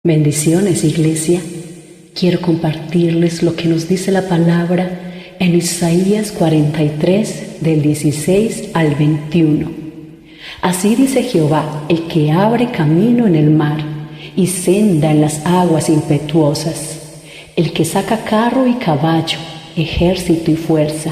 Bendiciones, Iglesia. Quiero compartirles lo que nos dice la palabra en Isaías 43, del 16 al 21. Así dice Jehová, el que abre camino en el mar y senda en las aguas impetuosas, el que saca carro y caballo, ejército y fuerza,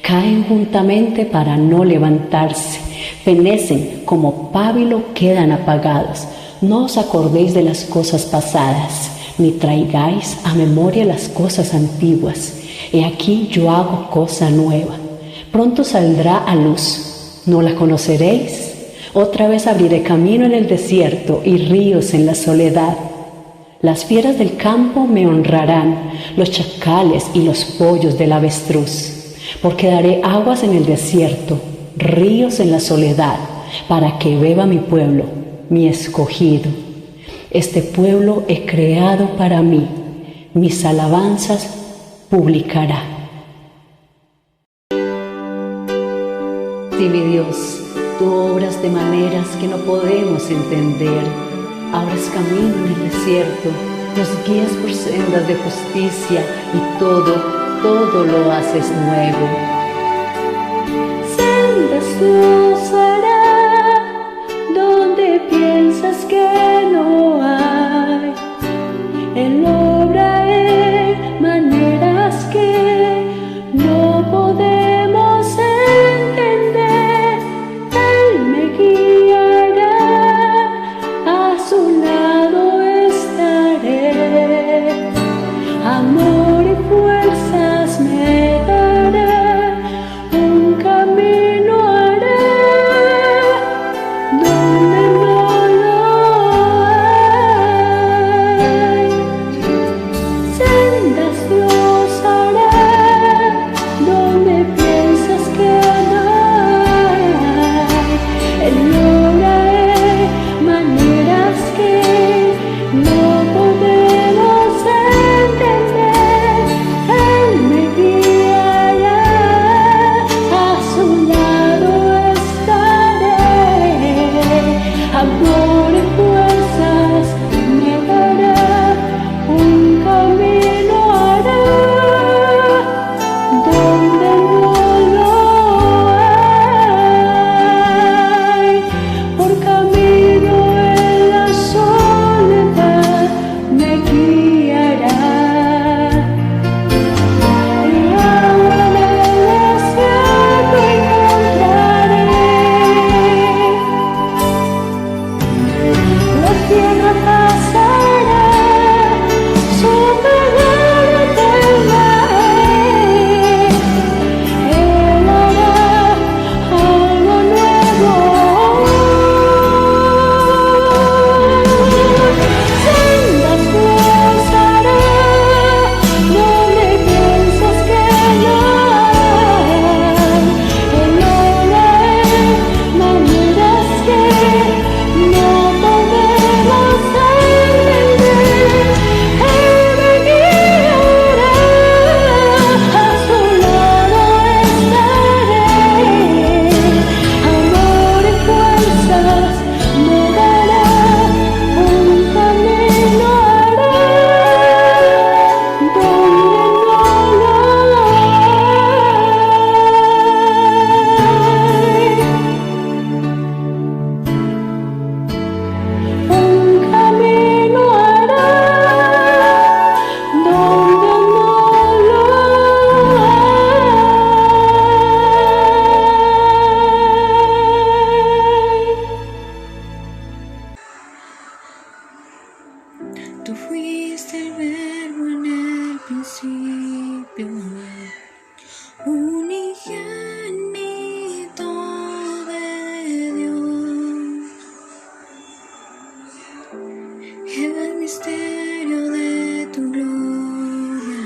caen juntamente para no levantarse, fenecen como pábilo, quedan apagados. No os acordéis de las cosas pasadas, ni traigáis a memoria las cosas antiguas. He aquí yo hago cosa nueva. Pronto saldrá a luz. ¿No la conoceréis? Otra vez abriré camino en el desierto y ríos en la soledad. Las fieras del campo me honrarán, los chacales y los pollos del avestruz, porque daré aguas en el desierto, ríos en la soledad, para que beba mi pueblo, mi escogido. Este pueblo he creado para mí, mis alabanzas publicará. Sí, mi Dios, tú obras de maneras que no podemos entender. Abres camino en el desierto, nos guías por sendas de justicia y todo lo haces nuevo. Sendas tú hará donde piensas que no hay. Él obra en maneras que no podemos entender. Él me guiará, a su lado estaré. Amor y fuerzas me dará, un camino hará donde no lo hay. Sendas Dios hará donde piensas que no hay. Él obra en maneras que no podemos entender. Él me guiará, a su lado estaré. Amor y fuerzas me dará, un camino hará donde no lo hay. Por camino en la soledad me guiará, y agua en el desierto encontraré. La tierra pasará, su palabra temeré. Él hará algo nuevo. Sendas Dios hará donde piensas que no hay. Él obra en maneras que no podemos entender. Él me guiará, a su lado estaré. Amor y fuerzas me dará, un camino hará donde no lo hay. Un camino hará donde no lo hay. Tú fuiste el verbo en el principio, unigénito de Dios. El misterio de tu gloria,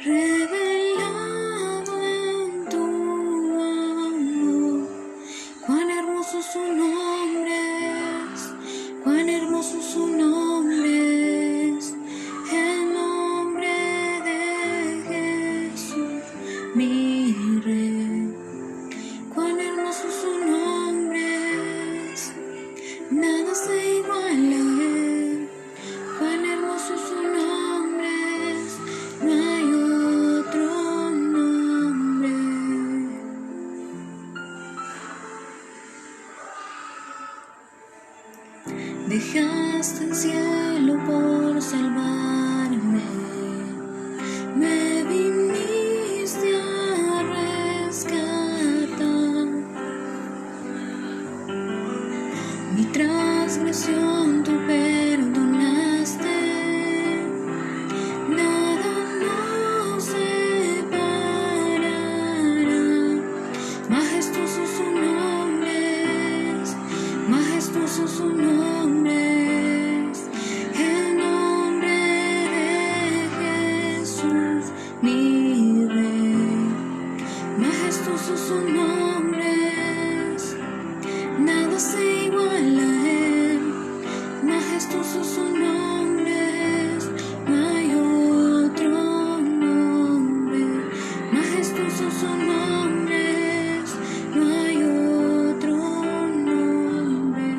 revelado en tu amor. Cuán hermoso su nombre es, cuán hermoso su nombre es, el nombre de Jesús, mi Rey. Cuán hermoso su nombre es, nada se iguala a él. Dejaste el cielo por salvarme, me viniste a rescatar. Mi transgresión tú perdonaste, nada nos separará. Majestuoso su nombre es, majestuoso su nombre es, el nombre de Jesús, mi Rey. Majestuoso su nombre es, nada se iguala a él. Majestuoso su nombre es, no hay otro nombre. Majestuoso su nombre es, no hay otro nombre.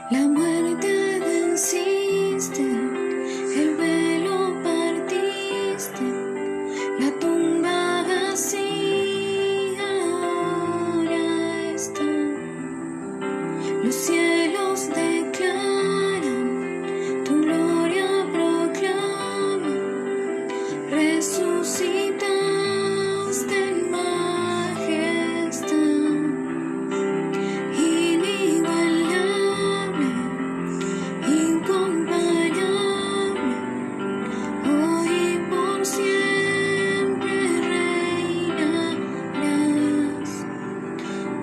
La muerte venciste, el velo partiste, la tumba vacía ahora está. Los cielos declaran, tu gloria proclaman, resucitaste en majestad. Inigualable, incomparable, hoy y por siempre reinarás.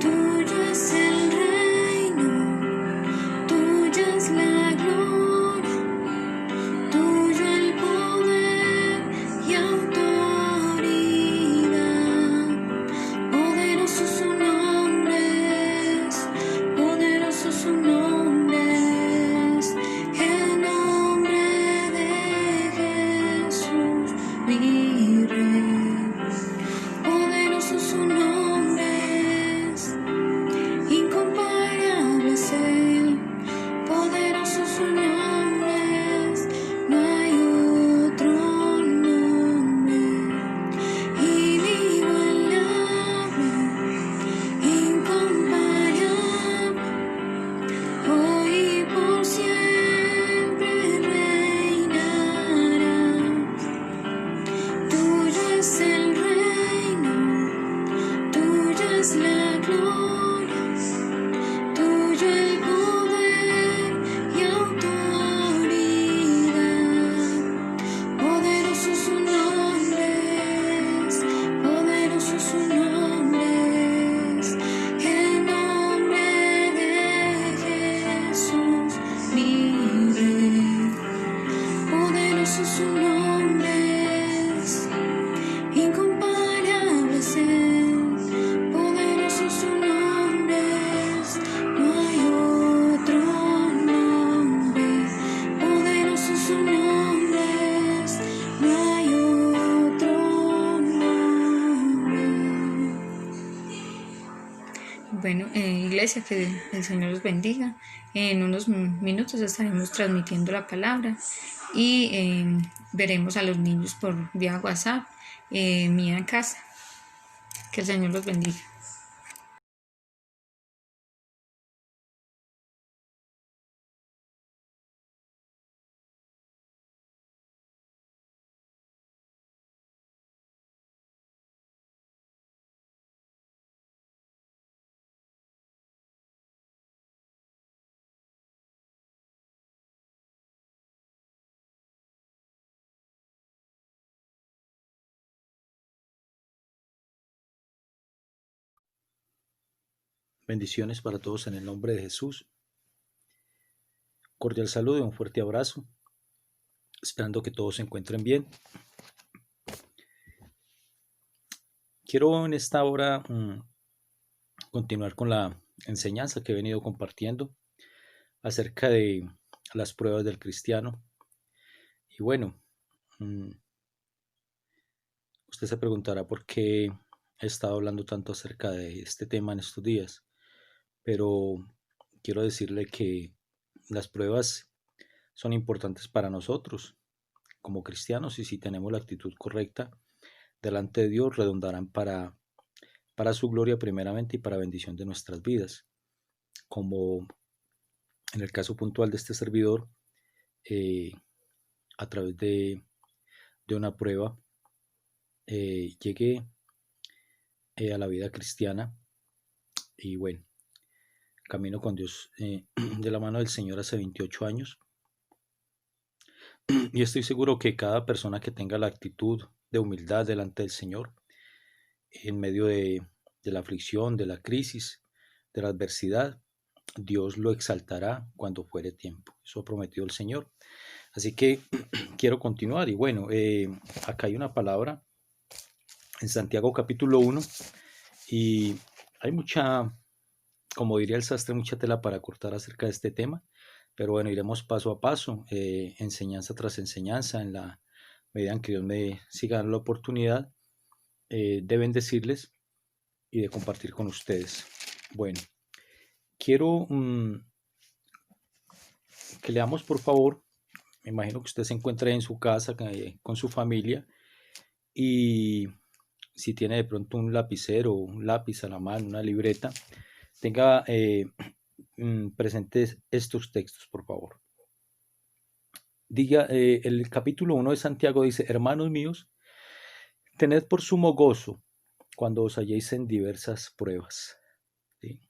Tuyo es el reino, tuya es la gloria, tuyo el poder y autoridad. Poderoso su nombre es, poderoso su nombre es, el nombre de Jesús, mi Rey. Poderoso su nombre es, incomparable es él. Poderoso su nombre es, no hay otro nombre. Inigualable, incomparable, hoy y por siempre reinarás. Tuyo es el reino, tuya es la gloria, tuyo el poder y autoridad. Poderoso su nombre es, poderoso su nombre es, el nombre de Jesús, mi Rey. Poderoso su nombre es, incomparable es él. Poderoso su nombre es, no hay otro nombre. Poderoso su nombre es, no hay otro nombre. Bueno, iglesia, que el Señor los bendiga. En unos minutos estaremos transmitiendo la palabra y veremos a los niños por vía WhatsApp, mía en casa. Que el Señor los bendiga. Bendiciones para todos en el nombre de Jesús. Cordial saludo y un fuerte abrazo, esperando que todos se encuentren bien. Quiero en esta hora continuar con la enseñanza que he venido compartiendo acerca de las pruebas del cristiano. Y bueno, usted se preguntará por qué he estado hablando tanto acerca de este tema en estos días, pero quiero decirle que las pruebas son importantes para nosotros como cristianos, y si tenemos la actitud correcta delante de Dios, redundarán para su gloria primeramente y para bendición de nuestras vidas. Como en el caso puntual de este servidor, a través de una prueba, llegué a la vida cristiana, y bueno, camino con Dios de la mano del Señor hace 28 años, y estoy seguro que cada persona que tenga la actitud de humildad delante del Señor, en medio de la aflicción, de la crisis, de la adversidad, Dios lo exaltará cuando fuere tiempo. Eso ha prometido el Señor. Así que quiero continuar. Y bueno, acá hay una palabra en Santiago capítulo 1, y hay mucha, como diría el sastre, mucha tela para cortar acerca de este tema. Pero bueno, iremos paso a paso, enseñanza tras enseñanza, en la medida en que Dios me siga dando la oportunidad de bendecirles y de compartir con ustedes. Bueno, quiero que leamos, por favor. Me imagino que usted se encuentra en su casa con su familia, y si tiene de pronto un lapicero, un lápiz a la mano, una libreta, tenga presentes estos textos, por favor. Diga, el capítulo 1 de Santiago dice: hermanos míos, tened por sumo gozo cuando os halléis en diversas pruebas. ¿Sí?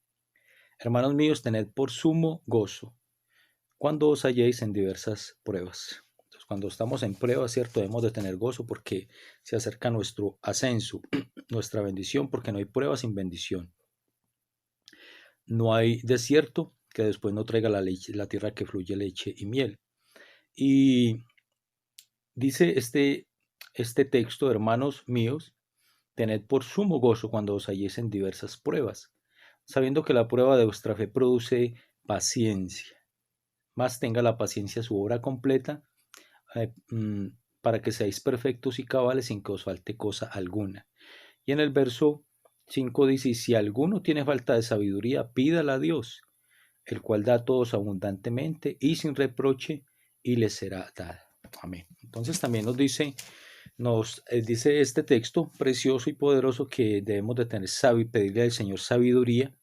Hermanos míos, tened por sumo gozo cuando os halléis en diversas pruebas. Entonces, cuando estamos en pruebas, ¿cierto? Debemos de tener gozo porque se acerca nuestro ascenso, nuestra bendición, porque no hay prueba sin bendición. No hay desierto que después no traiga la leche, la tierra que fluye leche y miel. Y dice este texto: hermanos míos, tened por sumo gozo cuando os halléis en diversas pruebas, sabiendo que la prueba de vuestra fe produce paciencia. Más tenga la paciencia su obra completa, para que seáis perfectos y cabales sin que os falte cosa alguna. Y en el verso 5 dice: si alguno tiene falta de sabiduría, pídala a Dios, el cual da a todos abundantemente y sin reproche, y les será dada. Amén. Entonces también nos dice este texto precioso y poderoso que debemos de tener pedirle al Señor sabiduría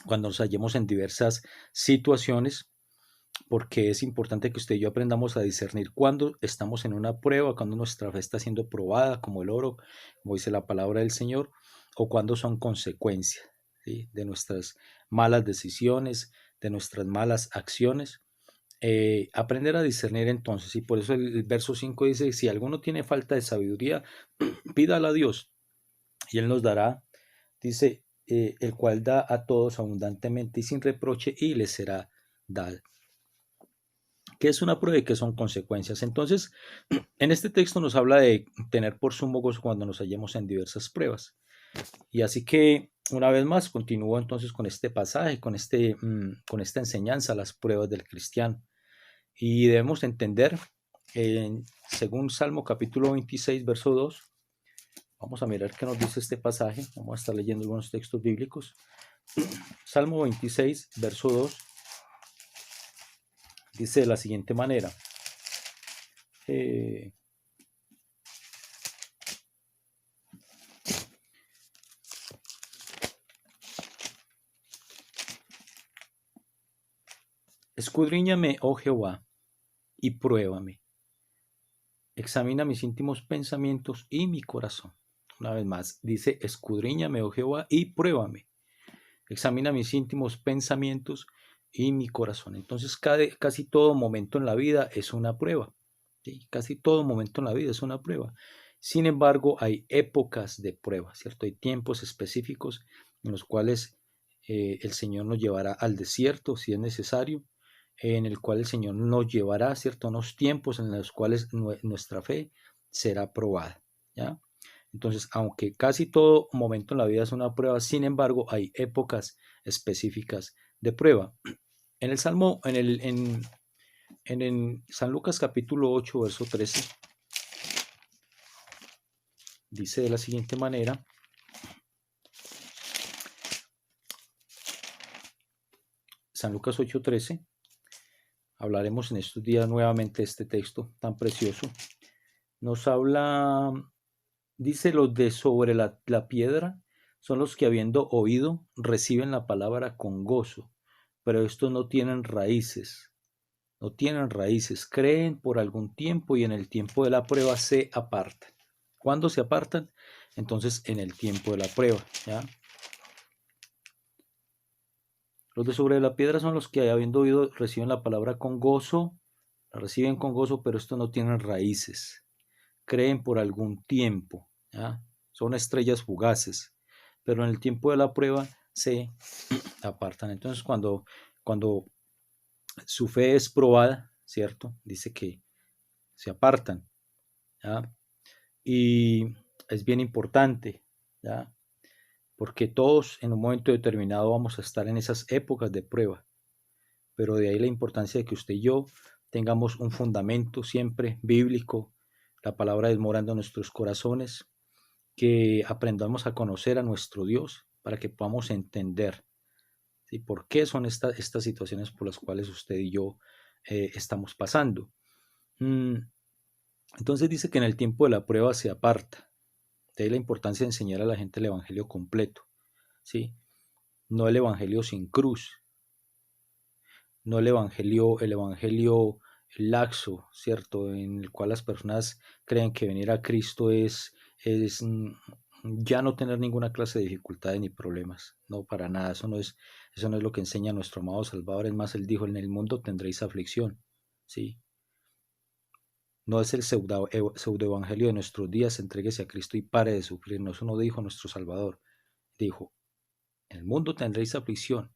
cuando nos hallemos en diversas situaciones, porque es importante que usted y yo aprendamos a discernir cuando estamos en una prueba, cuando nuestra fe está siendo probada como el oro, como dice la palabra del Señor, o cuando son consecuencias, ¿sí?, de nuestras malas decisiones, de nuestras malas acciones. Aprender a discernir entonces, y por eso el verso 5 dice: si alguno tiene falta de sabiduría, pídala a Dios y Él nos dará, dice, el cual da a todos abundantemente y sin reproche, y les será dado. ¿Qué es una prueba y qué son consecuencias? Entonces, en este texto nos habla de tener por sumo gozo cuando nos hallemos en diversas pruebas. Y así que, una vez más, continúo entonces con este pasaje, con esta enseñanza, las pruebas del cristiano. Y debemos entender, según Salmo capítulo 26, verso 2, vamos a mirar qué nos dice este pasaje. Vamos a estar leyendo algunos textos bíblicos. Salmo 26, verso 2, dice de la siguiente manera: escudriñame, oh Jehová, y pruébame. Examina mis íntimos pensamientos y mi corazón. Una vez más, dice: escudriñame, oh Jehová, y pruébame. Examina mis íntimos pensamientos y mi corazón. Entonces, casi todo momento en la vida es una prueba. ¿Sí? Casi todo momento en la vida es una prueba. Sin embargo, hay épocas de prueba, ¿cierto? Hay tiempos específicos en los cuales el Señor nos llevará al desierto, si es necesario, en el cual el Señor nos llevará, ¿cierto?, unos tiempos en los cuales nuestra fe será probada, ¿ya? Entonces, aunque casi todo momento en la vida es una prueba, sin embargo, hay épocas específicas de prueba. En el Salmo, en En San Lucas capítulo 8, verso 13, dice de la siguiente manera: San Lucas 8:13, hablaremos en estos días nuevamente de este texto tan precioso. Nos habla, dice, los de sobre la piedra son los que habiendo oído reciben la palabra con gozo, pero estos no tienen raíces, creen por algún tiempo y en el tiempo de la prueba se apartan. ¿Cuándo se apartan? Entonces en el tiempo de la prueba, ¿ya? Los de sobre la piedra son los que habiendo oído reciben la palabra con gozo, la reciben con gozo, pero estos no tienen raíces, creen por algún tiempo, ¿ya? Son estrellas fugaces, pero en el tiempo de la prueba se apartan. Entonces cuando su fe es probada, ¿cierto? Dice que se apartan, ¿ya? Y es bien importante, ¿ya? Porque todos en un momento determinado vamos a estar en esas épocas de prueba, pero de ahí la importancia de que usted y yo tengamos un fundamento siempre bíblico, la palabra desmorando nuestros corazones, que aprendamos a conocer a nuestro Dios para que podamos entender, ¿sí?, por qué son estas situaciones por las cuales usted y yo estamos pasando. Entonces dice que en el tiempo de la prueba se aparta. De ahí la importancia de enseñar a la gente el evangelio completo, ¿sí? No el evangelio sin cruz, no el evangelio laxo, ¿cierto? En el cual las personas creen que venir a Cristo es ya no tener ninguna clase de dificultades ni problemas. No, para nada, eso no es lo que enseña nuestro amado Salvador. Es más, Él dijo: en el mundo tendréis aflicción, ¿sí? No es el pseudoevangelio de nuestros días: entréguese a Cristo y pare de sufrir. No, eso no dijo nuestro Salvador. Dijo: en el mundo tendréis aflicción,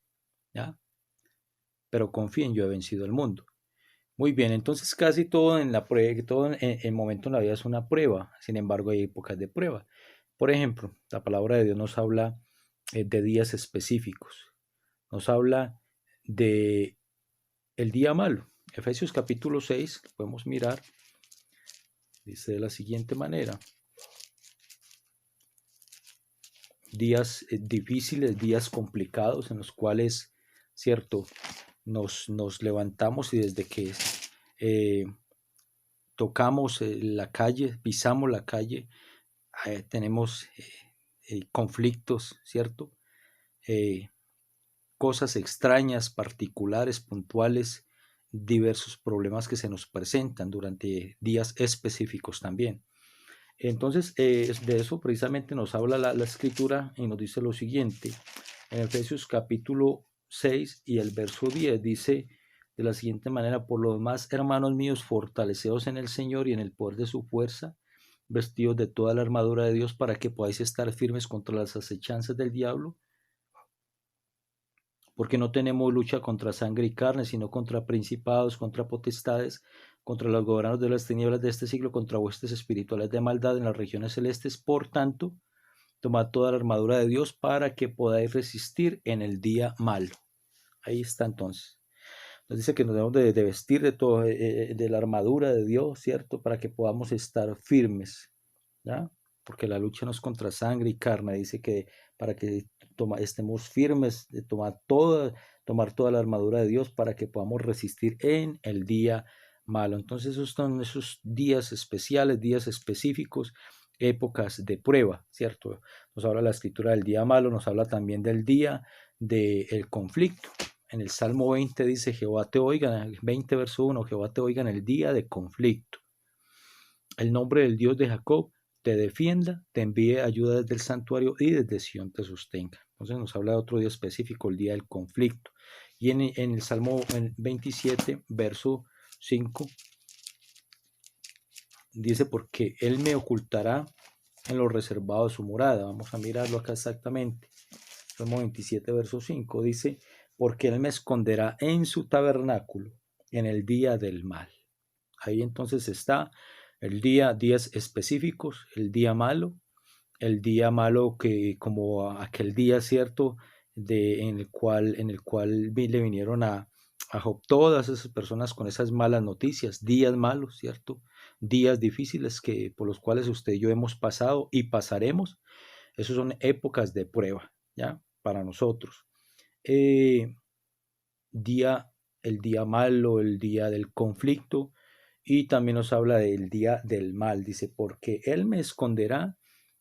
¿ya? Pero confíen, yo he vencido el mundo. Muy bien, entonces casi todo en la prueba, todo en momento en la vida es una prueba. Sin embargo, hay épocas de prueba. Por ejemplo, la palabra de Dios nos habla de días específicos. Nos habla de el día malo. Efesios capítulo 6, podemos mirar, dice de la siguiente manera: días difíciles, días complicados en los cuales, cierto, nos levantamos y desde que tocamos la calle, pisamos la calle, tenemos conflictos, ¿cierto? Cosas extrañas, particulares, puntuales, diversos problemas que se nos presentan durante días específicos también. Entonces, de eso precisamente nos habla la escritura y nos dice lo siguiente. En Efesios capítulo 6 y el verso 10 dice de la siguiente manera: por lo demás, hermanos míos, fortaleceos en el Señor y en el poder de su fuerza, vestidos de toda la armadura de Dios para que podáis estar firmes contra las acechanzas del diablo, porque no tenemos lucha contra sangre y carne, sino contra principados, contra potestades, contra los gobernadores de las tinieblas de este siglo, contra huestes espirituales de maldad en las regiones celestes. Por tanto, tomad toda la armadura de Dios para que podáis resistir en el día malo. Ahí está entonces. Nos dice que nos debemos de vestir de todo, de la armadura de Dios, ¿cierto? Para que podamos estar firmes, ¿ya? Porque la lucha no es contra sangre y carne. Dice que para que estemos firmes, de tomar toda la armadura de Dios para que podamos resistir en el día malo. Entonces esos son esos días especiales, días específicos, épocas de prueba, ¿cierto? Nos habla la escritura del día malo, nos habla también del día del conflicto. En el Salmo 20 dice: Jehová te oiga, 20 verso 1, Jehová te oiga en el día de conflicto. El nombre del Dios de Jacob te defienda, te envíe ayuda desde el santuario y desde Sión te sostenga. Entonces nos habla de otro día específico, el día del conflicto. Y en el Salmo 27, verso 5, dice: porque Él me ocultará en lo reservado de su morada. Vamos a mirarlo acá exactamente. Salmo 27, verso 5 dice: porque Él me esconderá en su tabernáculo en el día del mal. Ahí entonces está el días específicos, el día malo que como aquel día, cierto, en el cual le vinieron a a Job, todas esas personas con esas malas noticias, días malos, ¿cierto? Días difíciles por los cuales usted y yo hemos pasado y pasaremos. Esas son épocas de prueba, ¿ya? Para nosotros. Eh, día, el día malo, el día del conflicto, y también nos habla del día del mal. Dice, porque él me esconderá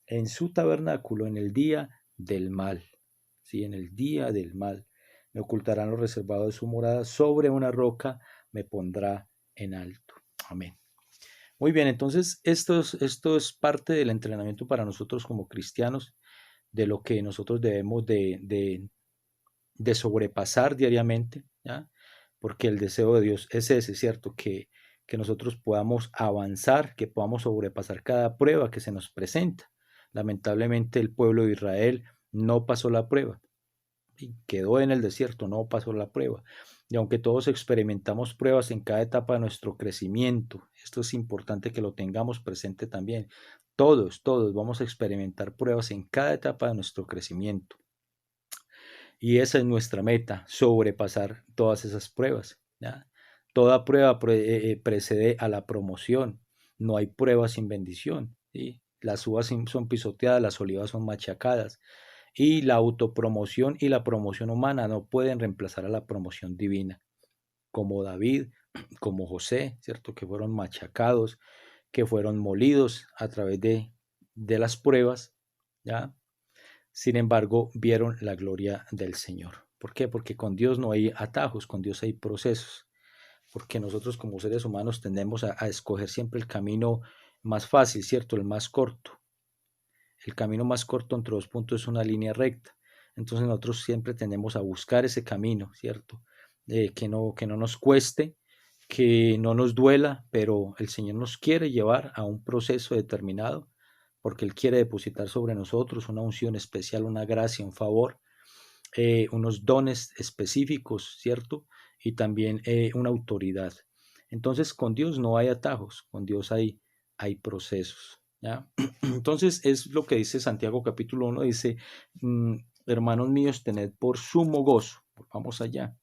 en su tabernáculo en el día del mal. ¿Sí? En el día del mal. Me ocultará en lo reservado de su morada. Sobre una roca me pondrá en alto. Amén. Muy bien, entonces esto es parte del entrenamiento para nosotros como cristianos, de lo que nosotros debemos de sobrepasar diariamente, ¿ya? Porque el deseo de Dios es ese, ¿cierto? Que nosotros podamos avanzar, que podamos sobrepasar cada prueba que se nos presenta. Lamentablemente el pueblo de Israel no pasó la prueba, y quedó en el desierto, no pasó la prueba. Y aunque todos experimentamos pruebas en cada etapa de nuestro crecimiento, esto es importante que lo tengamos presente también. Todos vamos a experimentar pruebas en cada etapa de nuestro crecimiento. Y esa es nuestra meta, sobrepasar todas esas pruebas, ¿ya? Toda prueba precede a la promoción. No hay prueba sin bendición, ¿sí? Las uvas son pisoteadas, las olivas son machacadas. Y la autopromoción y la promoción humana no pueden reemplazar a la promoción divina. Como David, como José, ¿cierto? Que fueron machacados, que fueron molidos a través de las pruebas, ¿ya? Sin embargo, vieron la gloria del Señor. ¿Por qué? Porque con Dios no hay atajos, con Dios hay procesos. Porque nosotros como seres humanos tendemos a escoger siempre el camino más fácil, ¿cierto? El más corto. El camino más corto entre dos puntos es una línea recta. Entonces nosotros siempre tendemos a buscar ese camino, ¿cierto? Que no nos cueste, que no nos duela, pero el Señor nos quiere llevar a un proceso determinado porque Él quiere depositar sobre nosotros una unción especial, una gracia, un favor, unos dones específicos, ¿cierto? Y también una autoridad. Entonces con Dios no hay atajos, con Dios hay procesos, ¿ya? Entonces es lo que dice Santiago capítulo 1, dice, hermanos míos, tened por sumo gozo, vamos allá,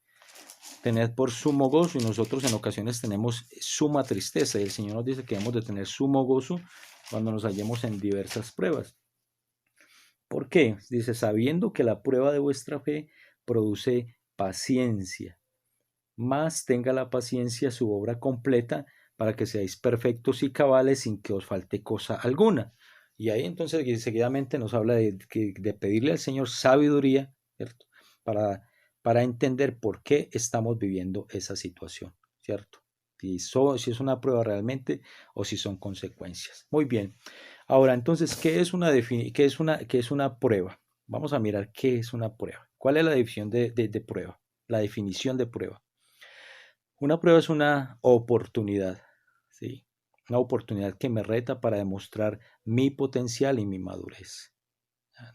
tened por sumo gozo, y nosotros en ocasiones tenemos suma tristeza, y el Señor nos dice que debemos de tener sumo gozo cuando nos hallemos en diversas pruebas. ¿Por qué? Dice, sabiendo que la prueba de vuestra fe produce paciencia, más tenga la paciencia su obra completa para que seáis perfectos y cabales sin que os falte cosa alguna. Y ahí entonces seguidamente nos habla de pedirle al Señor sabiduría, ¿cierto? Para entender por qué estamos viviendo esa situación, ¿cierto? Si es una prueba realmente o si son consecuencias. Muy bien. Ahora, entonces, ¿qué es una prueba? Vamos a mirar qué es una prueba. ¿Cuál es la definición de prueba? La definición de prueba. Una prueba es una oportunidad, ¿sí? Una oportunidad que me reta para demostrar mi potencial y mi madurez.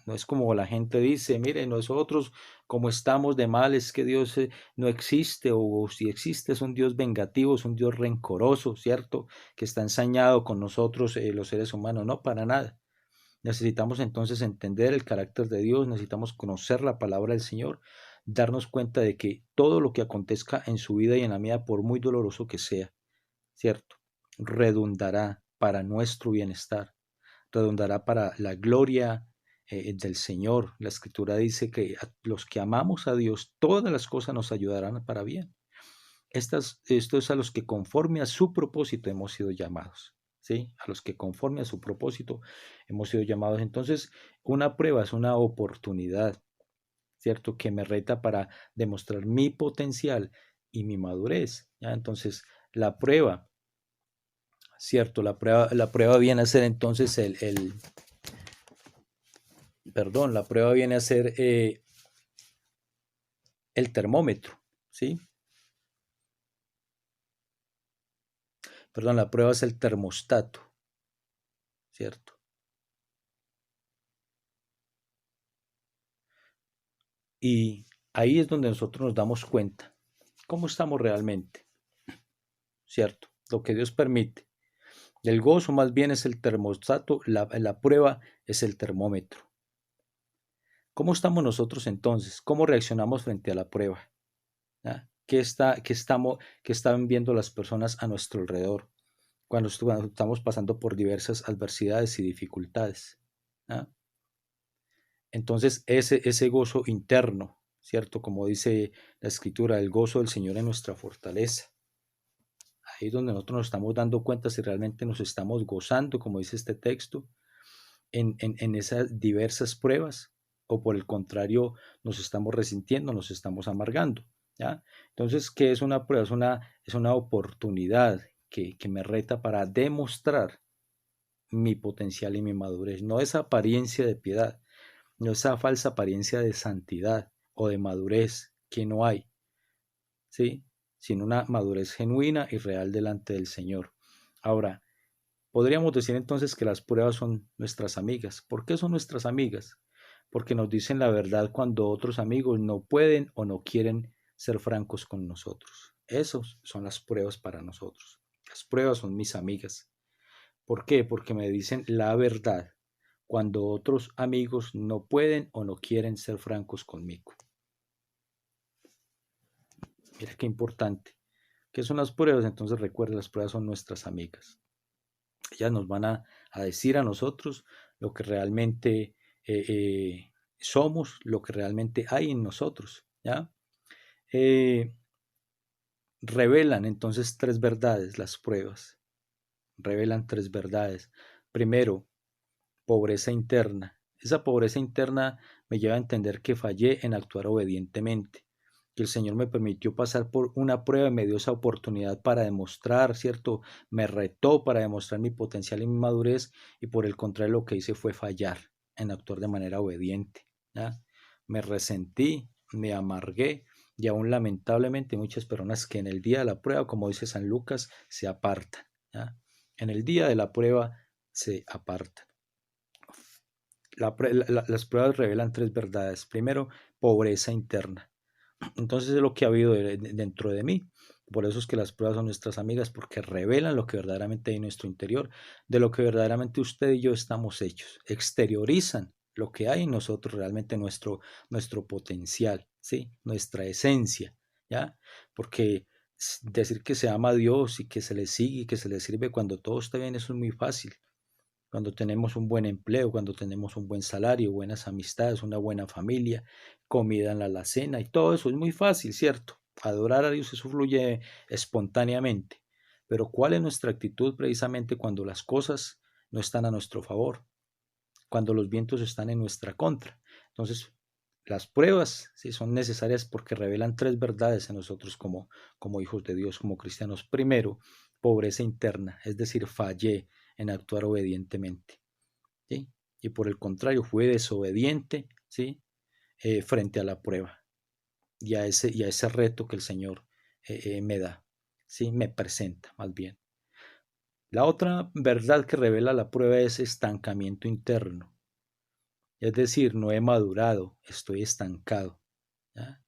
No es como la gente dice, mire, nosotros como estamos de mal es que Dios no existe, o si existe es un Dios vengativo, es un Dios rencoroso, ¿cierto? Que está ensañado con nosotros los seres humanos. No, para nada. Necesitamos entonces entender el carácter de Dios, necesitamos conocer la palabra del Señor, darnos cuenta de que todo lo que acontezca en su vida y en la mía, por muy doloroso que sea, ¿cierto? Redundará para nuestro bienestar, redundará para la gloria del Señor. La Escritura dice que a los que amamos a Dios, todas las cosas nos ayudarán para bien. Esto es a los que conforme a su propósito hemos sido llamados. ¿Sí? A los que conforme a su propósito hemos sido llamados. Entonces, una prueba es una oportunidad, ¿cierto? Que me reta para demostrar mi potencial y mi madurez, ¿ya? Entonces, la prueba, ¿cierto? La prueba viene a ser entonces la prueba viene a ser el termómetro, ¿sí? Perdón, la prueba es el termostato, ¿cierto? Y ahí es donde nosotros nos damos cuenta cómo estamos realmente, ¿cierto? Lo que Dios permite. El gozo más bien es el termostato, la prueba es el termómetro. ¿Cómo estamos nosotros entonces? ¿Cómo reaccionamos frente a la prueba? ¿Ah? qué están viendo las personas a nuestro alrededor cuando estamos pasando por diversas adversidades y dificultades. ¿Ah? Entonces, ese gozo interno, ¿cierto? Como dice la Escritura, el gozo del Señor es nuestra fortaleza. Ahí es donde nosotros nos estamos dando cuenta si realmente nos estamos gozando, como dice este texto, en esas diversas pruebas, o por el contrario, nos estamos resintiendo, nos estamos amargando. ¿Ya? Entonces, ¿qué es una prueba? Es una oportunidad que me reta para demostrar mi potencial y mi madurez, no esa apariencia de piedad, no esa falsa apariencia de santidad o de madurez que no hay, ¿sí? Sino una madurez genuina y real delante del Señor. Ahora, podríamos decir entonces que las pruebas son nuestras amigas. ¿Por qué son nuestras amigas? Porque nos dicen la verdad cuando otros amigos no pueden o no quieren ser francos con nosotros. Esas son las pruebas para nosotros. Las pruebas son mis amigas. ¿Por qué? Porque me dicen la verdad cuando otros amigos no pueden o no quieren ser francos conmigo. Mira qué importante. ¿Qué son las pruebas? Entonces recuerda, las pruebas son nuestras amigas. Ellas nos van a decir a nosotros lo que realmente somos, lo que realmente hay en nosotros. ¿Ya? Revelan entonces tres verdades las pruebas. Revelan tres verdades. Primero, pobreza interna. Esa pobreza interna me lleva a entender que fallé en actuar obedientemente, que el Señor me permitió pasar por una prueba y me dio esa oportunidad para demostrar, ¿cierto? Me retó para demostrar mi potencial y mi madurez, y por el contrario lo que hice fue fallar en actuar de manera obediente. ¿Ya? Me resentí, me amargué, y aún lamentablemente muchas personas que en el día de la prueba, como dice San Lucas, se apartan. ¿Ya? En el día de la prueba se apartan. Las pruebas revelan tres verdades. Primero, pobreza interna. Entonces es lo que ha habido dentro de mí. Por eso es que las pruebas son nuestras amigas, porque revelan lo que verdaderamente hay en nuestro interior, de lo que verdaderamente usted y yo estamos hechos. Exteriorizan lo que hay en nosotros, realmente nuestro potencial, ¿sí? Nuestra esencia, ¿ya? Porque decir que se ama a Dios y que se le sigue y que se le sirve cuando todo está bien, eso es muy fácil. Cuando tenemos un buen empleo, cuando tenemos un buen salario, buenas amistades, una buena familia, comida en la alacena y todo eso es muy fácil, ¿cierto? Adorar a Dios, eso fluye espontáneamente. Pero ¿cuál es nuestra actitud precisamente cuando las cosas no están a nuestro favor? Cuando los vientos están en nuestra contra. Entonces, las pruebas sí son necesarias porque revelan tres verdades en nosotros como hijos de Dios, como cristianos. Primero, pobreza interna, es decir, fallé en actuar obedientemente, ¿sí? Y por el contrario, fui desobediente, ¿sí? Frente a la prueba y a ese reto que el Señor me da, ¿sí? Me presenta más bien. La otra verdad que revela la prueba es estancamiento interno, es decir, no he madurado, estoy estancado. ¿Ya?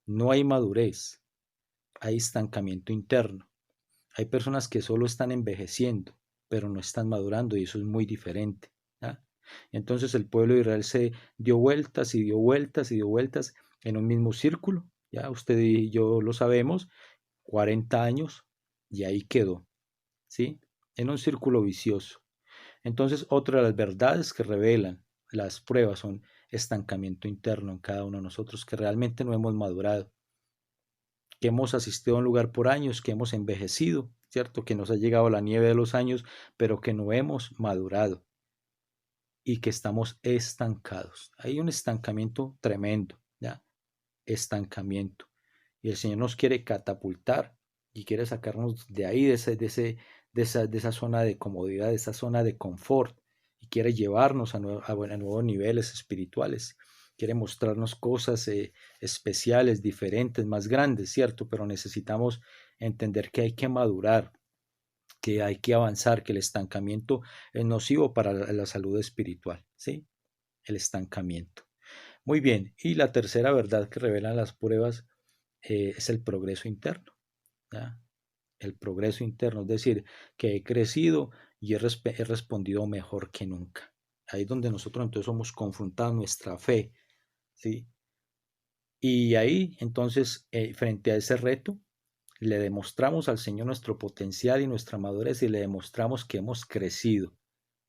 No hay madurez, hay estancamiento interno. Hay personas que solo están envejeciendo, pero no están madurando, y eso es muy diferente. ¿Ya? Entonces el pueblo de Israel se dio vueltas y dio vueltas y dio vueltas en un mismo círculo. Ya usted y yo lo sabemos, 40 años, y ahí quedó, ¿sí? En un círculo vicioso. Entonces, otra de las verdades que revelan las pruebas son estancamiento interno en cada uno de nosotros, que realmente no hemos madurado, que hemos asistido a un lugar por años, que hemos envejecido, ¿cierto? Que nos ha llegado la nieve de los años, pero que no hemos madurado y que estamos estancados. Hay un estancamiento tremendo, ¿ya? Estancamiento. Y el Señor nos quiere catapultar y quiere sacarnos de ahí, de esa zona de comodidad, de esa zona de confort, y quiere llevarnos a nuevos niveles espirituales. Quiere mostrarnos cosas especiales, diferentes, más grandes, ¿cierto? Pero necesitamos entender que hay que madurar, que hay que avanzar, que el estancamiento es nocivo para la salud espiritual, ¿sí? El estancamiento. Muy bien, y la tercera verdad que revelan las pruebas es el progreso interno, ¿ya? El progreso interno, es decir, que he crecido y he respondido mejor que nunca. Ahí es donde nosotros entonces somos confrontados, nuestra fe, ¿sí? Y ahí, entonces, frente a ese reto, le demostramos al Señor nuestro potencial y nuestra madurez y le demostramos que hemos crecido,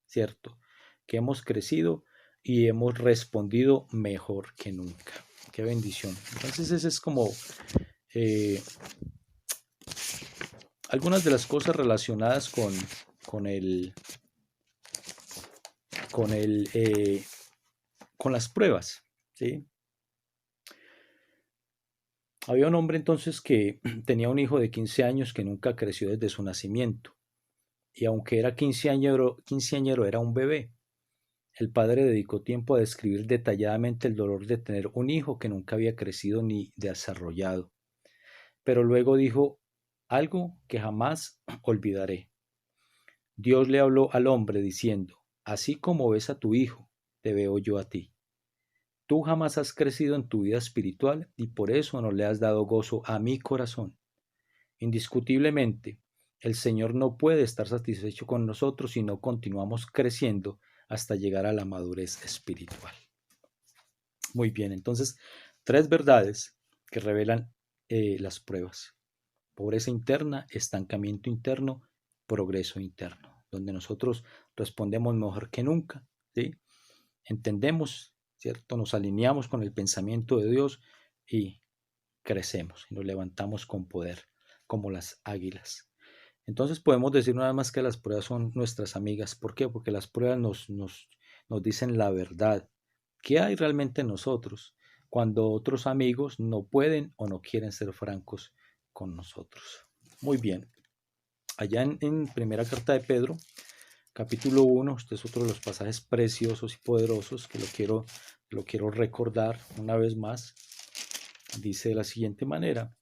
¿cierto? Que hemos crecido y hemos respondido mejor que nunca. Qué bendición. Entonces, ese es como eh, algunas de las cosas relacionadas con el, con el, con las pruebas, ¿sí? Había un hombre entonces que tenía un hijo de 15 años que nunca creció desde su nacimiento. Y aunque era quinceañero, era un bebé. El padre dedicó tiempo a describir detalladamente el dolor de tener un hijo que nunca había crecido ni desarrollado. Pero luego dijo algo que jamás olvidaré. Dios le habló al hombre diciendo, así como ves a tu hijo, te veo yo a ti. Tú jamás has crecido en tu vida espiritual y por eso no le has dado gozo a mi corazón. Indiscutiblemente, el Señor no puede estar satisfecho con nosotros si no continuamos creciendo hasta llegar a la madurez espiritual. Muy bien, entonces, tres verdades que revelan las pruebas. Pobreza interna, estancamiento interno, progreso interno, donde nosotros respondemos mejor que nunca, ¿sí? Entendemos, ¿cierto? Nos alineamos con el pensamiento de Dios y crecemos y nos levantamos con poder, como las águilas. Entonces podemos decir nada más que las pruebas son nuestras amigas. ¿Por qué? Porque las pruebas nos dicen la verdad. ¿Qué hay realmente en nosotros? Cuando otros amigos no pueden o no quieren ser francos con nosotros. Muy bien. Allá en primera carta de Pedro, capítulo 1, este es otro de los pasajes preciosos y poderosos que lo quiero recordar una vez más. Dice de la siguiente manera,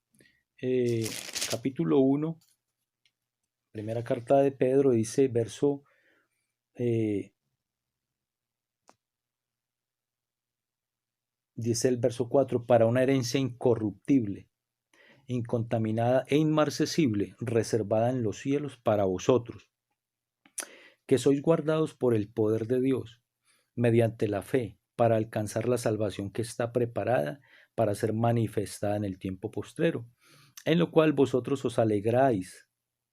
capítulo 1, primera carta de Pedro, dice dice el verso 4, para una herencia incorruptible, incontaminada e inmarcesible, reservada en los cielos para vosotros, que sois guardados por el poder de Dios, mediante la fe, para alcanzar la salvación que está preparada para ser manifestada en el tiempo postrero, en lo cual vosotros os alegráis,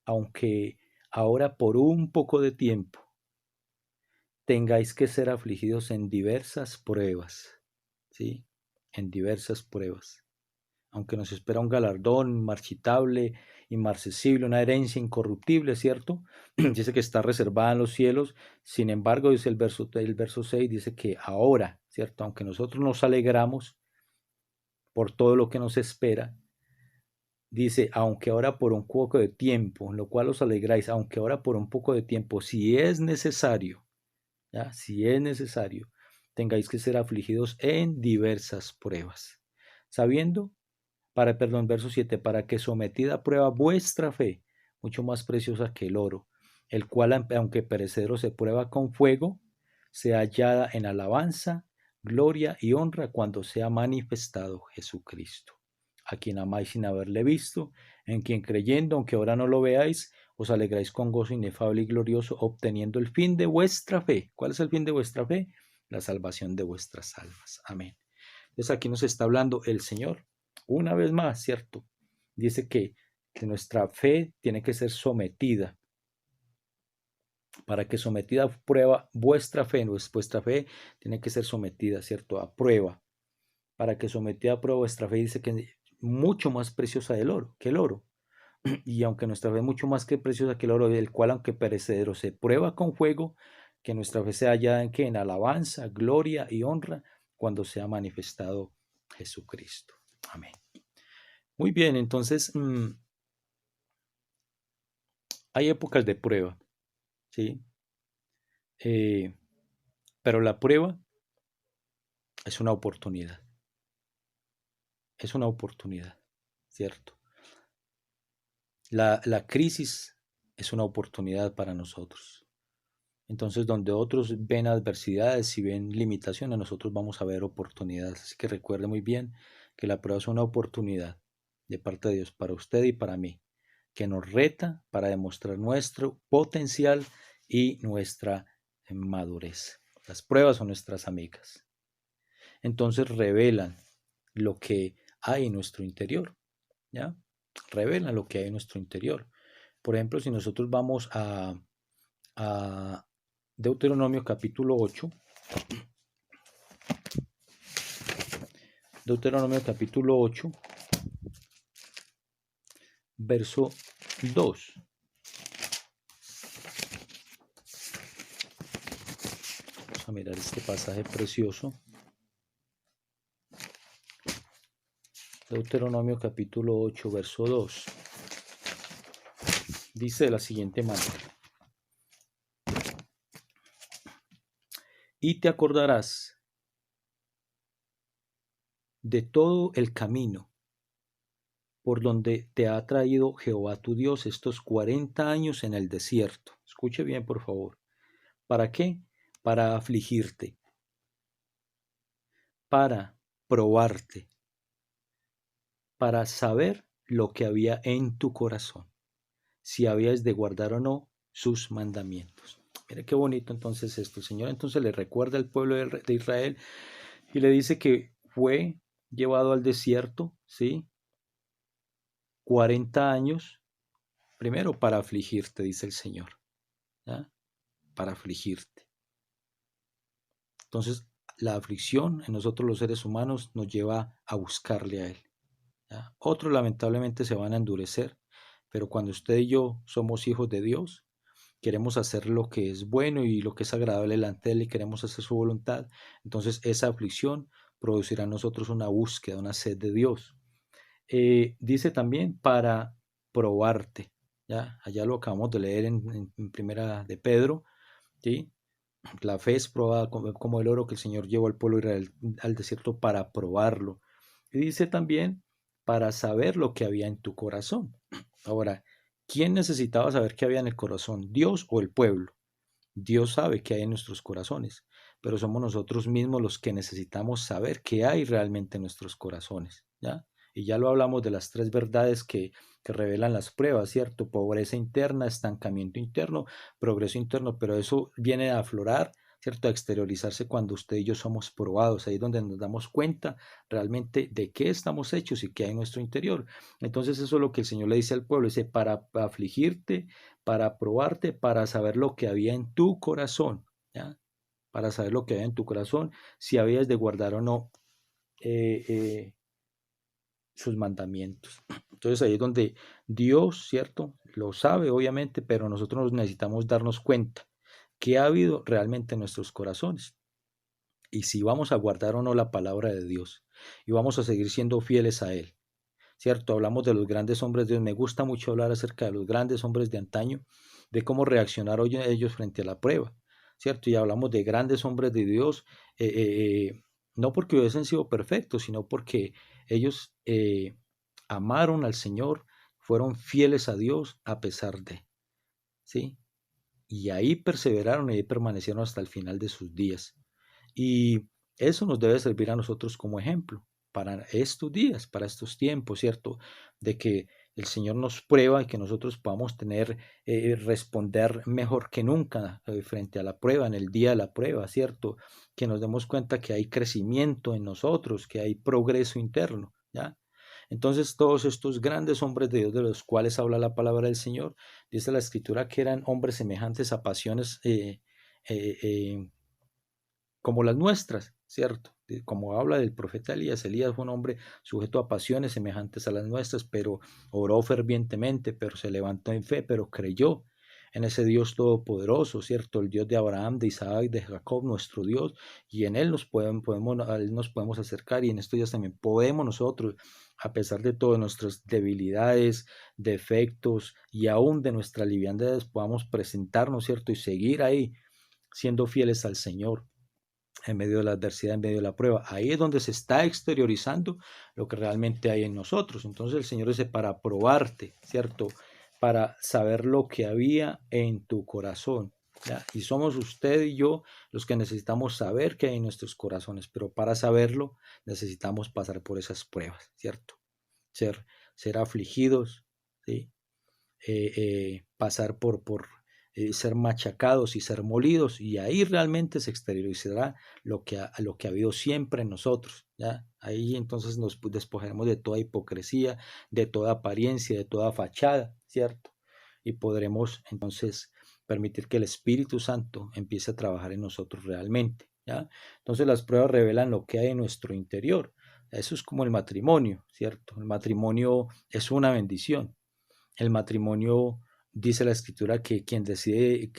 aunque ahora por un poco de tiempo tengáis que ser afligidos en diversas pruebas, ¿sí? En diversas pruebas. Aunque nos espera un galardón inmarchitable, inmarcesible, una herencia incorruptible, ¿cierto? Dice que está reservada en los cielos. Sin embargo, dice el verso 6, dice que ahora, ¿cierto? Aunque nosotros nos alegramos por todo lo que nos espera, dice, aunque ahora por un poco de tiempo, en lo cual os alegráis, aunque ahora por un poco de tiempo, si es necesario, ¿ya? Si es necesario, tengáis que ser afligidos en diversas pruebas, sabiendo, verso 7, para que sometida a prueba vuestra fe, mucho más preciosa que el oro, el cual, aunque perecedero se prueba con fuego, sea hallada en alabanza, gloria y honra cuando sea manifestado Jesucristo, a quien amáis sin haberle visto, en quien creyendo, aunque ahora no lo veáis, os alegráis con gozo inefable y glorioso, obteniendo el fin de vuestra fe. ¿Cuál es el fin de vuestra fe? La salvación de vuestras almas. Amén. Entonces aquí nos está hablando el Señor, una vez más, ¿cierto? Dice que nuestra fe tiene que ser sometida. Para que sometida a prueba vuestra fe tiene que ser sometida, ¿cierto? A prueba. Para que sometida a prueba vuestra fe, dice que es mucho más preciosa que el oro. Y aunque nuestra fe es mucho más que preciosa que el oro, el cual aunque perecedero se prueba con fuego, que nuestra fe sea hallada en alabanza, gloria y honra cuando sea manifestado Jesucristo. Amén. Muy bien, entonces hay épocas de prueba, ¿sí? Pero la prueba es una oportunidad. Es una oportunidad, ¿cierto? La crisis es una oportunidad para nosotros. Entonces, donde otros ven adversidades y ven limitaciones, nosotros vamos a ver oportunidades. Así que recuerde muy bien que la prueba es una oportunidad de parte de Dios para usted y para mí, que nos reta para demostrar nuestro potencial y nuestra madurez. Las pruebas son nuestras amigas. Entonces revelan lo que hay en nuestro interior, ¿ya? Revela lo que hay en nuestro interior. Por ejemplo, si nosotros vamos a Deuteronomio capítulo 8, Deuteronomio capítulo 8, verso 2. Vamos a mirar este pasaje precioso. Deuteronomio capítulo 8, verso 2. Dice de la siguiente manera: y te acordarás de todo el camino por donde te ha traído Jehová tu Dios estos 40 años en el desierto. Escuche bien, por favor. ¿Para qué? Para afligirte, para probarte, para saber lo que había en tu corazón, si habías de guardar o no sus mandamientos. Mire qué bonito entonces esto. El Señor entonces le recuerda al pueblo de Israel y le dice que fue llevado al desierto, ¿sí? 40 años, primero para afligirte, dice el Señor, ¿ya? Para afligirte. Entonces, la aflicción en nosotros los seres humanos nos lleva a buscarle a Él, ¿ya? Otros lamentablemente se van a endurecer, pero cuando usted y yo somos hijos de Dios, queremos hacer lo que es bueno y lo que es agradable delante de Él y queremos hacer su voluntad, entonces esa aflicción producirá en nosotros una búsqueda, una sed de Dios. Dice también para probarte, ¿ya? Allá lo acabamos de leer en primera de Pedro, ¿sí? La fe es probada como el oro que el Señor llevó al pueblo de Israel al desierto para probarlo. Y dice también para saber lo que había en tu corazón. Ahora, ¿quién necesitaba saber qué había en el corazón? ¿Dios o el pueblo? Dios sabe qué hay en nuestros corazones, pero somos nosotros mismos los que necesitamos saber qué hay realmente en nuestros corazones, ¿ya? Y ya lo hablamos de las tres verdades que revelan las pruebas, ¿cierto? Pobreza interna, estancamiento interno, progreso interno, pero eso viene a aflorar, ¿cierto? A exteriorizarse cuando usted y yo somos probados, ahí es donde nos damos cuenta realmente de qué estamos hechos y qué hay en nuestro interior. Entonces eso es lo que el Señor le dice al pueblo, dice, para afligirte, para probarte, para saber lo que había en tu corazón, ¿ya? Para saber lo que había en tu corazón, si habías de guardar o no eh, eh, sus mandamientos. Entonces ahí es donde Dios, ¿cierto? Lo sabe, obviamente, pero nosotros necesitamos darnos cuenta qué ha habido realmente en nuestros corazones y si vamos a guardar o no la palabra de Dios y vamos a seguir siendo fieles a Él. ¿Cierto? Hablamos de los grandes hombres de Dios. Me gusta mucho hablar acerca de los grandes hombres de antaño, de cómo reaccionaron ellos frente a la prueba, ¿cierto? Y hablamos de grandes hombres de Dios, no porque hubiesen sido perfectos, sino porque ellos amaron al Señor, fueron fieles a Dios a pesar de, ¿sí? Y ahí perseveraron y ahí permanecieron hasta el final de sus días. Y eso nos debe servir a nosotros como ejemplo para estos días, para estos tiempos, ¿cierto? De que el Señor nos prueba y que nosotros podamos tener, responder mejor que nunca frente a la prueba, en el día de la prueba, ¿cierto? Que nos demos cuenta que hay crecimiento en nosotros, que hay progreso interno, ¿ya? Entonces todos estos grandes hombres de Dios de los cuales habla la palabra del Señor, dice la Escritura que eran hombres semejantes a pasiones como las nuestras, ¿cierto? Como habla del profeta Elías, Elías fue un hombre sujeto a pasiones semejantes a las nuestras, pero oró fervientemente, pero se levantó en fe, pero creyó en ese Dios todopoderoso, ¿cierto? El Dios de Abraham, de Isaac, de Jacob, nuestro Dios, y en Él a Él nos podemos acercar y en estos días también podemos nosotros, a pesar de todas nuestras debilidades, defectos y aún de nuestras liviandades, podamos presentarnos, ¿cierto? Y seguir ahí siendo fieles al Señor en medio de la adversidad, en medio de la prueba. Ahí es donde se está exteriorizando lo que realmente hay en nosotros. Entonces el Señor dice, para probarte, ¿cierto? Para saber lo que había en tu corazón, ¿ya? Y somos usted y yo los que necesitamos saber qué hay en nuestros corazones, pero para saberlo necesitamos pasar por esas pruebas, ¿cierto? Ser afligidos, ¿sí? Pasar por ser machacados y ser molidos, y ahí realmente se exteriorizará lo que ha habido siempre en nosotros, ¿ya? Ahí entonces nos despojaremos de toda hipocresía, de toda apariencia, de toda fachada, ¿cierto? Y podremos entonces permitir que el Espíritu Santo empiece a trabajar en nosotros realmente, ¿ya? Entonces las pruebas revelan lo que hay en nuestro interior. Eso es como el matrimonio, ¿cierto? El matrimonio es una bendición. El matrimonio, dice la escritura, que quien decide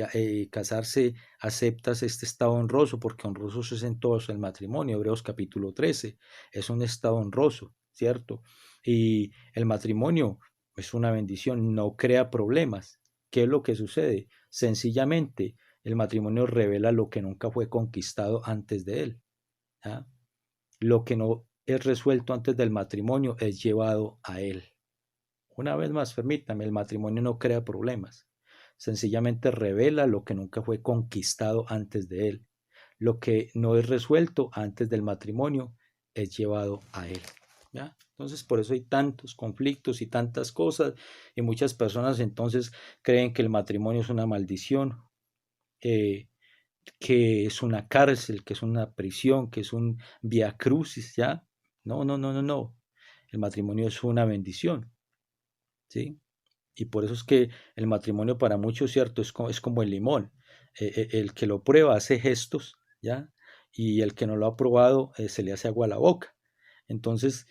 casarse acepta este estado honroso, porque honrosos es en todos el matrimonio. Hebreos capítulo 13 es un estado honroso, ¿cierto? Y el matrimonio es una bendición, no crea problemas. ¿Qué es lo que sucede? Sencillamente, el matrimonio revela lo que nunca fue conquistado antes de él, ¿ya? Lo que no es resuelto antes del matrimonio es llevado a él. Una vez más, permítame, el matrimonio no crea problemas, sencillamente revela lo que nunca fue conquistado antes de él. Lo que no es resuelto antes del matrimonio es llevado a él, ¿ya? Entonces, por eso hay tantos conflictos y tantas cosas, y muchas personas entonces creen que el matrimonio es una maldición, eh, que es una cárcel, que es una prisión, que es un vía crucis, ¿ya? No, no, no, no, no. El matrimonio es una bendición, ¿sí? Y por eso es que el matrimonio para muchos, ¿cierto? Es como el limón. El que lo prueba hace gestos, ¿ya? Y el que no lo ha probado se le hace agua a la boca. Entonces,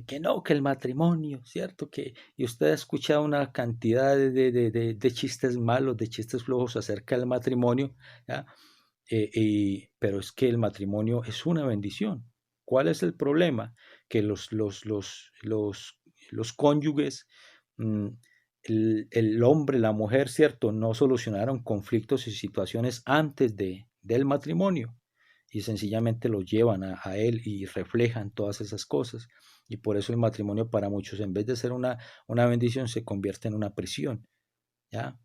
que no, que el matrimonio, ¿cierto? Y usted ha escuchado una cantidad de chistes malos, de chistes flojos acerca del matrimonio, ¿ya? Pero es que el matrimonio es una bendición. ¿Cuál es el problema? Que los cónyuges, mm, el hombre, la mujer, ¿cierto? No solucionaron conflictos y situaciones antes del matrimonio y sencillamente lo llevan a él y reflejan todas esas cosas. Y por eso el matrimonio para muchos, en vez de ser una bendición, se convierte en una prisión, ¿ya?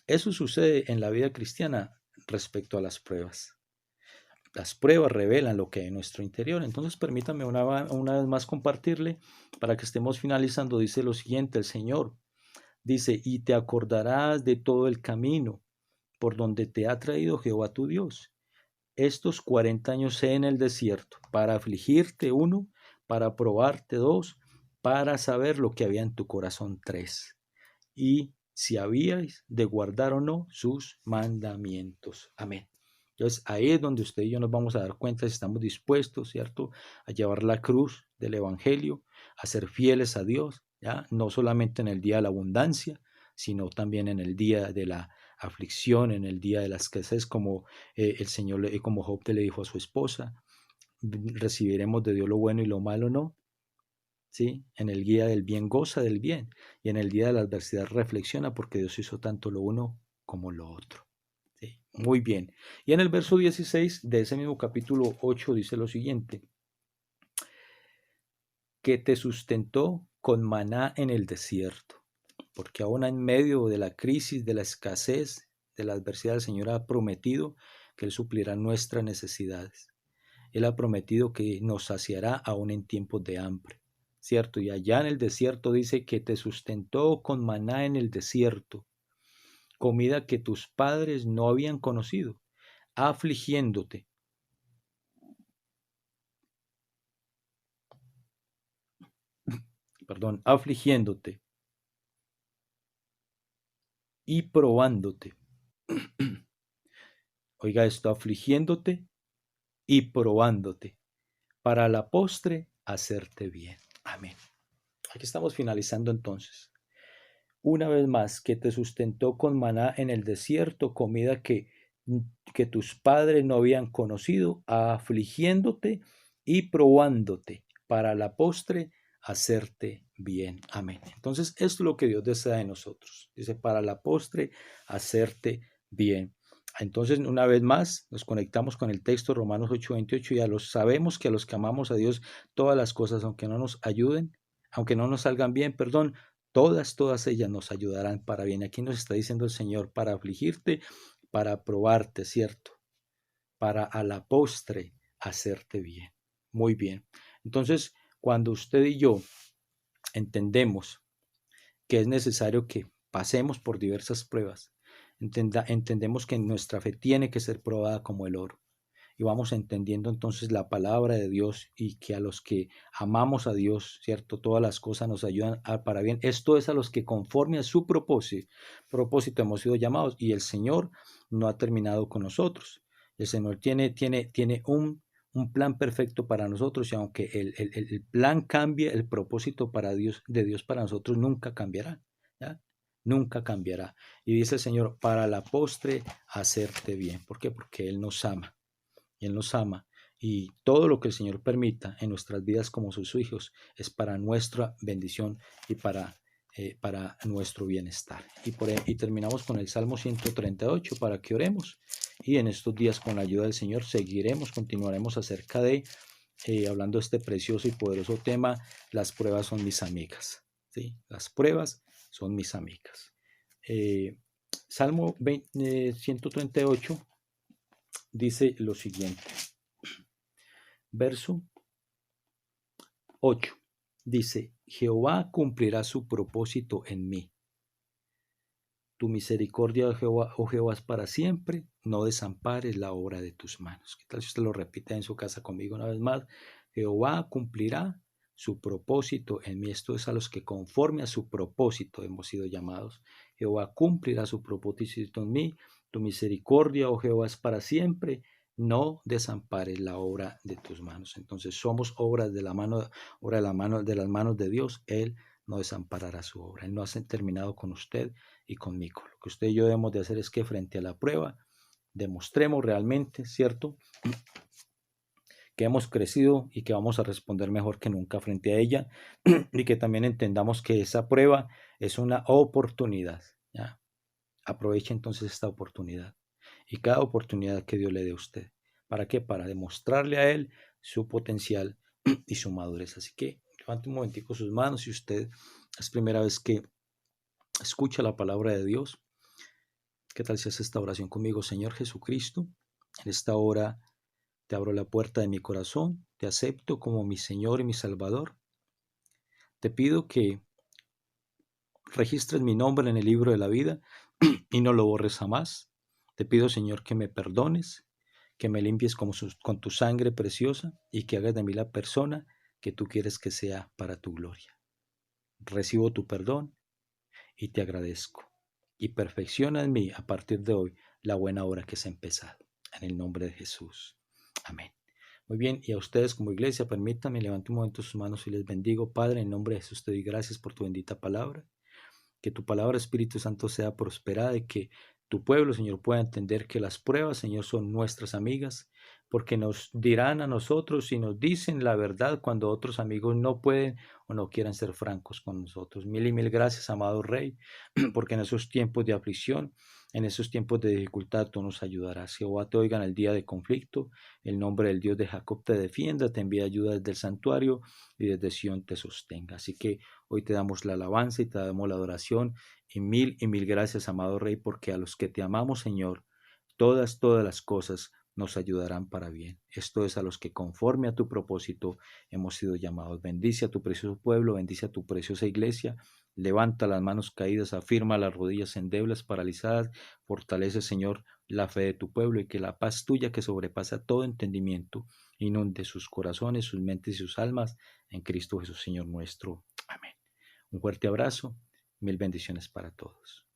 Eso sucede en la vida cristiana respecto a las pruebas. Las pruebas revelan lo que hay en nuestro interior. Entonces permítame una vez más compartirle para que estemos finalizando. Dice lo siguiente, el Señor dice, y te acordarás de todo el camino por donde te ha traído Jehová tu Dios. Estos 40 años en el desierto, para afligirte uno, para probarte dos, para saber lo que había en tu corazón tres. Y si habíais de guardar o no sus mandamientos. Amén. Entonces ahí es donde usted y yo nos vamos a dar cuenta si estamos dispuestos, ¿cierto?, a llevar la cruz del Evangelio, a ser fieles a Dios, ¿ya? No solamente en el día de la abundancia, sino también en el día de la aflicción, en el día de la escasez, como el Señor, como Job le dijo a su esposa, recibiremos de Dios lo bueno y lo malo no. ¿Sí? En el día del bien goza del bien y en el día de la adversidad reflexiona porque Dios hizo tanto lo uno como lo otro. ¿Sí? Muy bien. Y en el verso 16 de ese mismo capítulo 8 dice lo siguiente, que te sustentó con maná en el desierto, porque aún en medio de la crisis, de la escasez, de la adversidad, el Señor ha prometido que Él suplirá nuestras necesidades. Él ha prometido que nos saciará aún en tiempos de hambre, ¿cierto? Y allá en el desierto dice que te sustentó con maná en el desierto, comida que tus padres no habían conocido, afligiéndote. Perdón, afligiéndote y probándote. Oiga esto, afligiéndote y probándote, para la postre hacerte bien. Amén. Aquí estamos finalizando entonces. Una vez más, que te sustentó con maná en el desierto, comida que tus padres no habían conocido, afligiéndote y probándote, para la postre hacerte bien. Amén. Entonces, esto es lo que Dios desea de nosotros. Dice, para la postre hacerte bien. Entonces, una vez más, nos conectamos con el texto Romanos 8:28. Ya lo sabemos que a los que amamos a Dios, todas las cosas, aunque no nos ayuden, aunque no nos salgan bien, perdón, todas ellas nos ayudarán para bien. Aquí nos está diciendo el Señor, para afligirte, para probarte, ¿cierto? Para a la postre hacerte bien. Muy bien. Entonces, cuando usted y yo entendemos que es necesario que pasemos por diversas pruebas, Entendemos que nuestra fe tiene que ser probada como el oro. Y vamos entendiendo entonces la palabra de Dios y que a los que amamos a Dios, ¿cierto? Todas las cosas nos ayudan para bien. Esto es a los que conforme a su propósito hemos sido llamados, y el Señor no ha terminado con nosotros. El Señor tiene un plan perfecto para nosotros, y aunque el plan cambie, el propósito de Dios para nosotros nunca cambiará, ¿ya? Nunca cambiará. Y dice el Señor, para la postre, hacerte bien. ¿Por qué? Porque Él nos ama. Y Él nos ama, y todo lo que el Señor permita en nuestras vidas como sus hijos es para nuestra bendición y para nuestro bienestar. Y terminamos con el Salmo 138 para que oremos, y en estos días con la ayuda del Señor continuaremos acerca de, hablando de este precioso y poderoso tema, las pruebas son mis amigas. ¿Sí? Las pruebas son mis amigas. Salmo 138 dice lo siguiente, verso 8, dice: Jehová cumplirá su propósito en mí. Tu misericordia, oh Jehová, es para siempre. No desampares la obra de tus manos. ¿Qué tal si usted lo repite en su casa conmigo una vez más? Jehová cumplirá su propósito en mí. Esto es a los que conforme a su propósito hemos sido llamados. Jehová cumplirá su propósito en mí. Tu misericordia, oh Jehová, es para siempre. No desampares la obra de tus manos. Entonces somos obras de la mano, de las manos de Dios. Él no desamparará su obra. Él no ha terminado con usted y conmigo. Lo que usted y yo debemos de hacer es que frente a la prueba demostremos realmente, ¿cierto?, que hemos crecido y que vamos a responder mejor que nunca frente a ella, y que también entendamos que esa prueba es una oportunidad, ¿ya? Aproveche entonces esta oportunidad y cada oportunidad que Dios le dé a usted. ¿Para qué? Para demostrarle a Él su potencial y su madurez. Así que levante un momentico sus manos. Si usted es primera vez que escucha la palabra de Dios, ¿qué tal si hace esta oración conmigo? Señor Jesucristo, en esta hora te abro la puerta de mi corazón, te acepto como mi Señor y mi Salvador. Te pido que registres mi nombre en el libro de la vida y no lo borres jamás. Te pido, Señor, que me perdones, que me limpies con tu sangre preciosa, y que hagas de mí la persona que tú quieres que sea para tu gloria. Recibo tu perdón y te agradezco. Y perfecciona en mí a partir de hoy la buena obra que se ha empezado. En el nombre de Jesús. Amén. Muy bien, y a ustedes como iglesia, permítanme, levanten un momento sus manos y les bendigo. Padre, en nombre de Jesús te doy gracias por tu bendita palabra. Que tu palabra, Espíritu Santo, sea prosperada, y que tu pueblo, Señor, pueda entender que las pruebas, Señor, son nuestras amigas, porque nos dirán a nosotros y nos dicen la verdad cuando otros amigos no pueden o no quieran ser francos con nosotros. Mil y mil gracias, amado Rey, porque en esos tiempos de aflicción, en esos tiempos de dificultad, tú nos ayudarás. Jehová te oiga en el día de conflicto. El nombre del Dios de Jacob te defienda, te envíe ayuda desde el santuario y desde Sión te sostenga. Así que hoy te damos la alabanza y te damos la adoración, y mil gracias, amado Rey, porque a los que te amamos, Señor, todas las cosas nos ayudarán para bien. Esto es a los que conforme a tu propósito hemos sido llamados. Bendice a tu precioso pueblo, bendice a tu preciosa iglesia. Levanta las manos caídas, afirma las rodillas endebles, paralizadas. Fortalece, Señor, la fe de tu pueblo, y que la paz tuya, que sobrepasa todo entendimiento, inunde sus corazones, sus mentes y sus almas en Cristo Jesús, Señor nuestro. Amén. Un fuerte abrazo, mil bendiciones para todos.